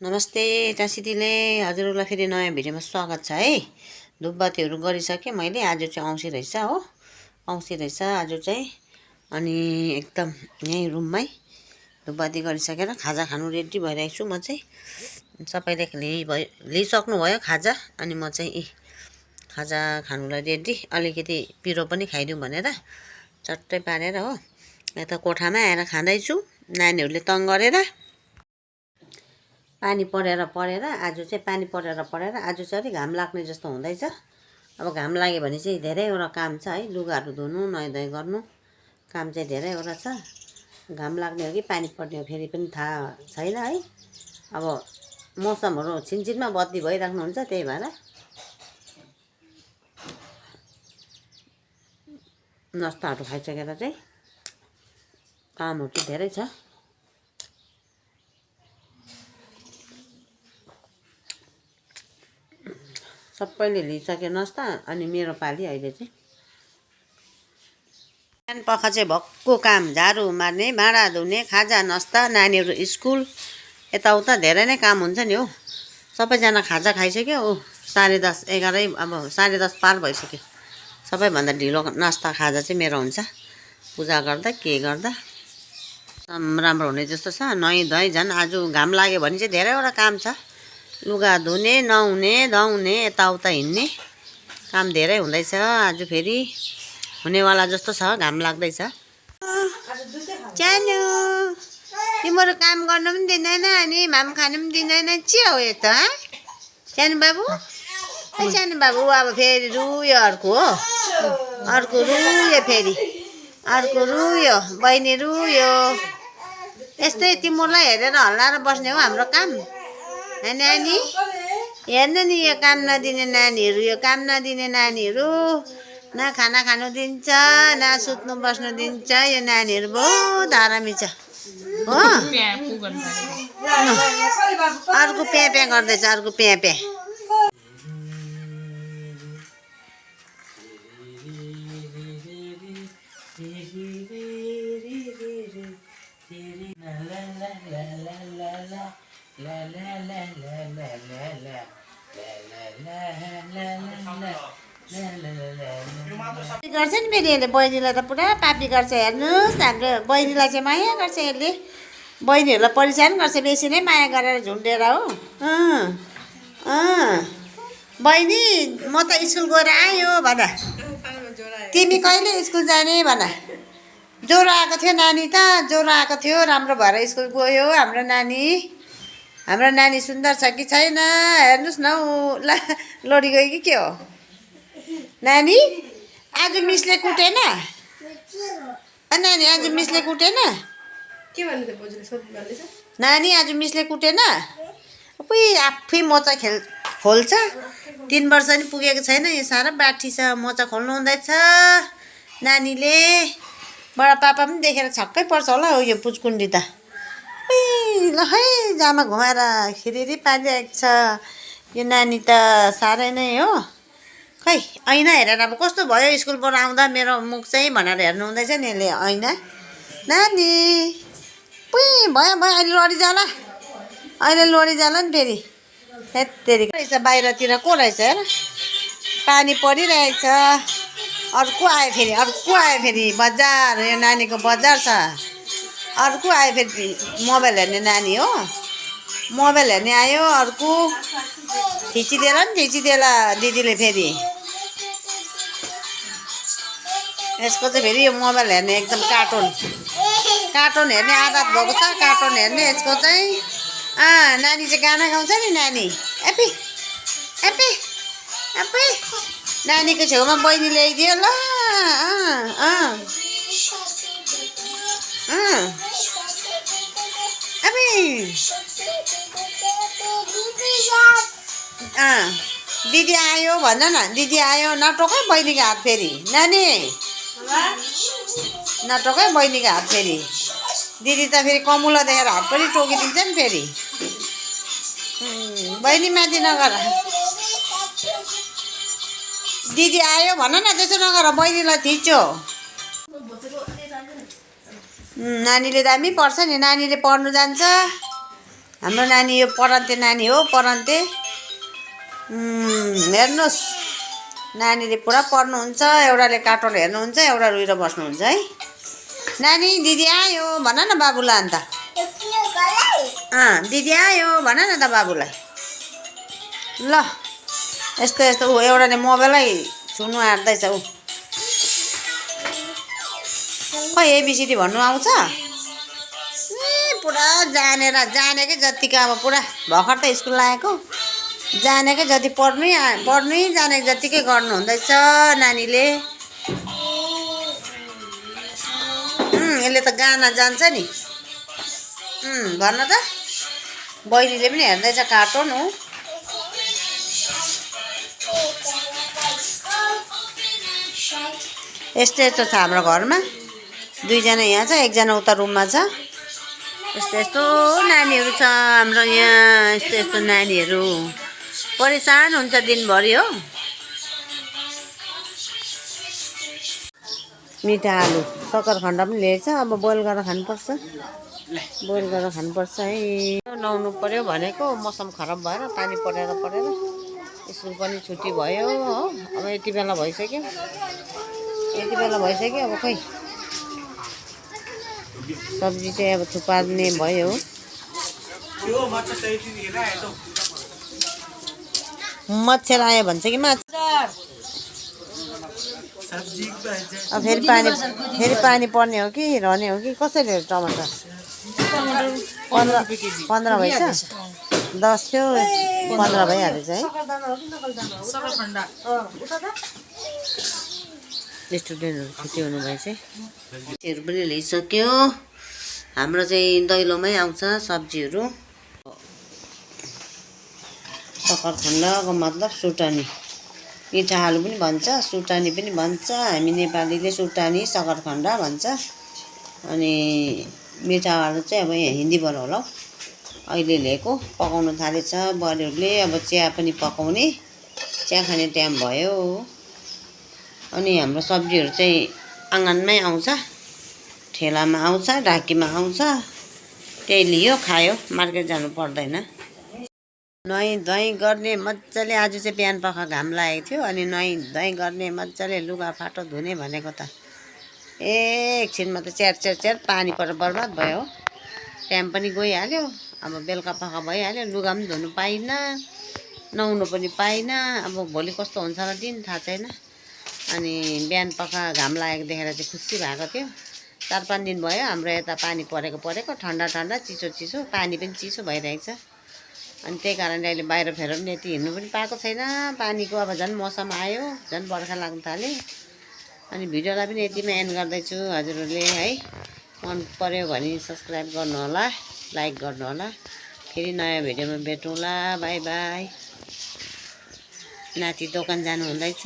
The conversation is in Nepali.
नमस्ते चासी दिदीले हजुरलाई फेरि नयाँ भिडियोमा स्वागत छ है। धुपबत्तीहरू गरिसकेँ मैले। आज चाहिँ औँसी रहेछ हो, औँसी रहेछ आज चाहिँ। अनि एकदम यहीँ रुममै धुपबत्ती गरिसकेर खाजा खानु रेडी भइरहेको छु म चाहिँ। सबैले लिइसक्नु भयो खाजा, अनि म चाहिँ खाजा खानुलाई रेडी। अलिकति पिरो पनि खाइदिउँ भनेर चट्टै पारेर हो, यता कोठामा आएर खाँदैछु नानीहरूले तङ गरेर। पानी परेर आज चाहिँ पानी परेर आज चाहिँ अलिक घाम लाग्ने जस्तो हुँदैछ। अब घाम लाग्यो भने चाहिँ धेरैवटा काम छ है, लुगाहरू धुनु नुहाइधुवाइ गर्नु काम चाहिँ धेरैवटा छ। घाम लाग्ने हो कि पानी पर्ने हो फेरि पनि थाहा छैन है। अब मौसमहरू छिनछिनमा बदली भइराख्नुहुन्छ, त्यही भएर नास्ताहरू खाइसकेर चाहिँ कामहरू चाहिँ धेरै छ। सबैले लिइसक्यो नास्ता, अनि मेरो पाली अहिले चाहिँ बिहान पख चाहिँ भक्कु काम, झाडु मार्ने, भाँडा धुने, खाजा नास्ता, नानीहरू स्कुल, यताउता धेरै नै काम हुन्छ नि हो। सबैजना खाजा खाइसक्यो। 10:30 11 अब 10:30 पार भइसक्यो। सबैभन्दा ढिलो नास्ता खाजा चाहिँ मेरो हुन्छ, पूजा गर्दा के गर्दा राम्रो हुने जस्तो छ। नुहाइधुवाइ झन् आज घाम लाग्यो भने चाहिँ धेरैवटा काम छ। लुगा धुने, नुहाउने धुवाउने, यताउता हिँड्ने काम धेरै हुँदैछ। आज फेरि हुनेवाला जस्तो छ, घाम लाग्दैछ। जानु तिम्रो काम गर्नु पनि दिँदैन अनि माम खानु पनि दिँदैन, के हो यो त? सानो बाबु, सानो बाबु अब फेरि रुयो, अर्को हो, अर्को रुयो, फेरि अर्को रुयो, बहिनी रुयो। यस्तै तिमीलाई हेरेर हल्लाएर बस्ने हो हाम्रो काम। नानी हेर्नु नि, यो काम नदिने नानीहरू, यो काम नदिने नानीहरू, न खाना खानु दिन्छ न सुत्नु बस्नु दिन्छ। यो नानीहरू बहुत हरामी छ हो। अर्को प्या प्या गर्दैछ, अर्को प्या प्या। गर्छ नि फेरि यसले बहिनीलाई त पुरा पापी गर्छ। हेर्नुहोस्, हाम्रो बहिनीलाई चाहिँ माया गर्छ यसले, बहिनीहरूलाई परेशान गर्छ, बेसी नै माया गरेर झुन्डेर हो। बहिनी म त स्कुल गएर आयो भन, तिमी कहिले स्कुल जाने भन। ज्वरो आएको थियो नानी त, ज्वरो आएको थियो, राम्रो भएर स्कुल गयो हाम्रो नानी। हाम्रो नानी सुन्दर छ कि छैन हेर्नुहोस् न हौ। लडी गयो कि के हो? नानी आज मिसले कुटेन? नानी आज मिसले कुटेन? के भन्नु त बोजूले सोध्नुहुँदैछ? नानी आज मिसले कुटेन? उही आफै मोचा खोल्छ। 3 वर्ष नि पुगेको छैन, यो साह्रो बाठी छ, मोचा खोल्नु हुँदैछ नानीले। बडा पापा पनि देखेर छक्कै पर्छ होला हौ यो पुचकुण्डी त। ल है जामा घुमाएर खिरिरी पारिरहेको छ यो नानी त, साह्रै नै हो। खै ऐना हेरेर अब कस्तो भयो स्कुलबाट आउँदा मेरो मुख चाहिँ भनेर हेर्नु हुँदैछ नि यसले ऐना। नानी भयो अहिले लडी जाला, अहिले लडी जाला नि फेरि। हेत्तेरी रहेछ बाहिरतिर, को रहेछ हेर, पानी परिरहेछ। अर्को आयो फेरि, अर्को आयो फेरि, बजार, यो नानीको बजार छ। अर्को आयो फेरि, मोबाइल हेर्ने नानी हो, मोबाइल हेर्ने आयो अर्को। थिचिदिएला नि थिचिदिएला दिदीले फेरि। यसको चाहिँ फेरि यो मोबाइल हेर्ने एकदम कार्टुन हेर्ने आदत भएको छ, कार्टुन हेर्ने यसको चाहिँ। नानी चाहिँ गाना गाउँछ नि नानी। एपी एपी एपी नानीको छेउमा बहिनी ल्याइदियो ल। दिदी आयो भन न, दिदी आयो। नटोकै बहिनीको हात फेरि, नानी नटोकै बहिनीको हात फेरि। दिदी त फेरि कमुलो देखेर हात पनि टोकिदिन्छ नि फेरि। बहिनी माथि नगर, दिदी आयो भन न, त्यसो नगर, बहिनीलाई थिच्यो। नानीले दामी पढ्छ नि, नानीले पढ्नु जान्छ। हाम्रो नानी यो पढन्ते नानी हो पढन्ते हेर्नुहोस् नानीले पुरा पढ्नुहुन्छ एउटाले कार्टुन हेर्नुहुन्छ एउटा रुएर बस्नुहुन्छ है नानी दिदी आयो भन न बाबुलाई अन्त दिदी आयो भन न त बाबुलाई ल यस्तो यस्तो ऊ एउटाले मोबाइलै छुनु आँट्दैछ ऊ खै एबिसिडी भन्नु आउँछ पुरा जानेकै जतिको अब पुरा भर्खर त स्कुल लागेको जानेकै जति पढ्नै जानेको जतिकै गर्नु हुँदैछ नानीले यसले त गाना जान्छ नि भन्न त बहिनीले पनि हेर्दैछ कार्टुन हो यस्तो यस्तो छ हाम्रो घरमा दुईजना यहाँ छ एकजना उता रुममा छ यस्तो यस्तो नानीहरू छ हाम्रो यहाँ यस्तो यस्तो नानीहरू परेसान हुन्छ दिनभरि हो मिठा आलु सकरखण्ड पनि ल्याएछ अब बोइल गरेर खानुपर्छ है नुहाउनु पर्यो भनेको मौसम खराब भएर पानी परेर स्कुल पनि छुट्टी भयो हो अब यति बेला भइसक्यो अब खै सब्जी चाहिँ अब थुपार्ने भयो मच्छर आयो भन्छ कि अब फेरि पानी पर्ने हो कि रहने हो कि कसरी हो टमाटर 15 भएछ 10 थियो 15 भइहालेछ है स्टुडेन्टहरू छुट्टी हुनुभएछ सब्जीहरू पनि ल्याइसक्यो हाम्रो चाहिँ दैलोमै आउँछ सब्जीहरू सकरखण्डको मतलब सुटानी मिठा आलु पनि भन्छ सुटानी पनि भन्छ हामी नेपालीले सुटानी सकरखण्ड भन्छ अनि मिठा आलु चाहिँ अब यहाँ हिन्दीबाट होला अहिले ल्याएको पकाउन थालेछ बुहारीहरूले अब चिया पनि पकाउने चिया खाने टाइम भयो अनि हाम्रो सब्जीहरू चाहिँ आँगनमै आउँछ ठेलामा आउँछ ढाकीमा आउँछ त्यही लियो खायो मार्केट जानु पर्दैन नुहाई धुवाई गर्ने मजाले आज चाहिँ बिहान पख घाम लागेको थियो अनि नुहाई धुवाई गर्ने मजाले लुगाफाटो धुने भनेको त एकछिनमा त च्यार पानी परेर बर्बाद भयो टाइम पनि गइहाल्यो अब बेलुका पख भइहाल्यो लुगा पनि धुनु पाइनँ नुहाउनु पनि पाइनँ अब भोलि कस्तो हुन्छ र दिन थाहा छैन अनि बिहान पख घाम लागेको देखेर चाहिँ खुसी भएको थियो 4-5 दिन भयो हाम्रो यता पानी परेको ठन्डा चिसो पानी पनि चिसो भइरहेको छ अनि त्यही कारणले अहिले बाहिर फेर पनि यति हिँड्नु पनि पाएको छैन पानीको अब झन् मौसम आयो झन् बर्खा लाग्न थाल्यो अनि भिडियोलाई पनि यतिमा एन्ड गर्दैछु हजुरहरूले है मन पर्यो भने सब्सक्राइब गर्नु होला लाइक गर्नु होला फेरि नयाँ भिडियोमा भेटौँला बाई बाई नाति दोकान जानु हुँदैछ